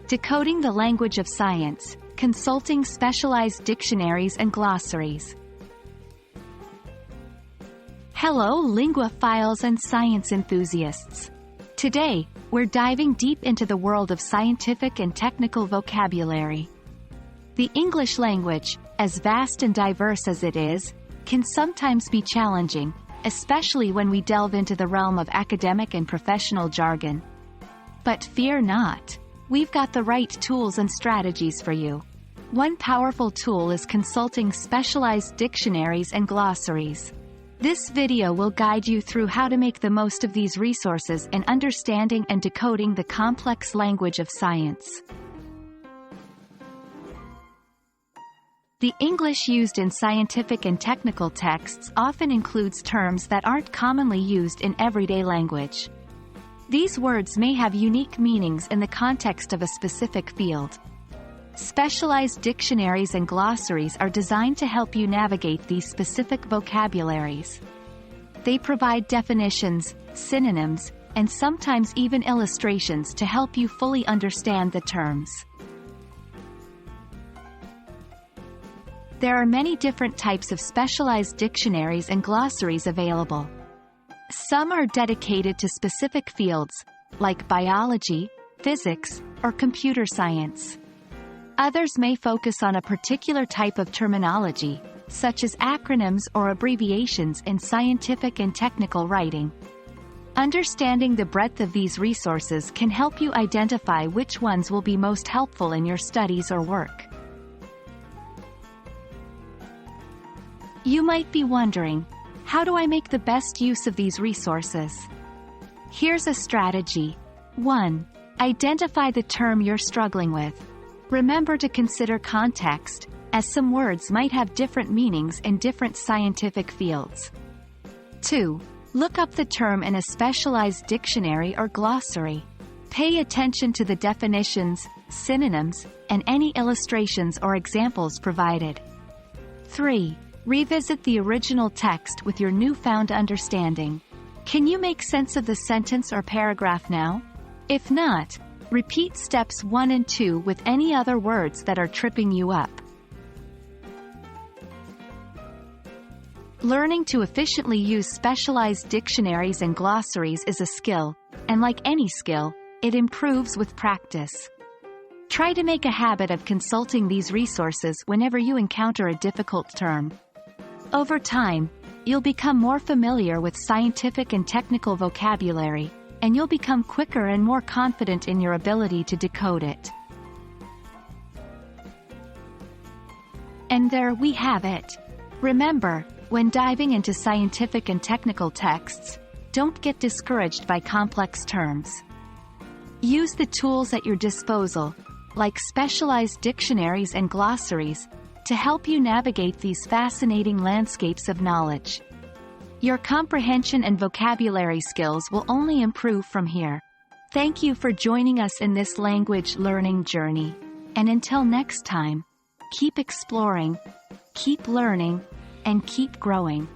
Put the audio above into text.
Decoding the language of science, consulting specialized dictionaries and glossaries. Hello linguaphiles and science enthusiasts. Today, we're diving deep into the world of scientific and technical vocabulary. The English language, as vast and diverse as it is, can sometimes be challenging, especially when we delve into the realm of academic and professional jargon. But fear not. We've got the right tools and strategies for you. One powerful tool is consulting specialized dictionaries and glossaries. This video will guide you through how to make the most of these resources in understanding and decoding the complex language of science. The English used in scientific and technical texts often includes terms that aren't commonly used in everyday language. These words may have unique meanings in the context of a specific field. Specialized dictionaries and glossaries are designed to help you navigate these specific vocabularies. They provide definitions, synonyms, and sometimes even illustrations to help you fully understand the terms. There are many different types of specialized dictionaries and glossaries available. Some are dedicated to specific fields, like biology, physics, or computer science. Others may focus on a particular type of terminology, such as acronyms or abbreviations in scientific and technical writing. Understanding the breadth of these resources can help you identify which ones will be most helpful in your studies or work. You might be wondering, how do I make the best use of these resources? Here's a strategy. 1. Identify the term you're struggling with. Remember to consider context, as some words might have different meanings in different scientific fields. 2. Look up the term in a specialized dictionary or glossary. Pay attention to the definitions, synonyms, and any illustrations or examples provided. 3. Revisit the original text with your newfound understanding. Can you make sense of the sentence or paragraph now? If not, repeat steps 1 and 2 with any other words that are tripping you up. Learning to efficiently use specialized dictionaries and glossaries is a skill, and like any skill, it improves with practice. Try to make a habit of consulting these resources whenever you encounter a difficult term. Over time, you'll become more familiar with scientific and technical vocabulary, and you'll become quicker and more confident in your ability to decode it. And there we have it. Remember, when diving into scientific and technical texts, don't get discouraged by complex terms. Use the tools at your disposal, like specialized dictionaries and glossaries, to help you navigate these fascinating landscapes of knowledge. Your comprehension and vocabulary skills will only improve from here. Thank you for joining us in this language learning journey. And until next time, keep exploring, keep learning, and keep growing.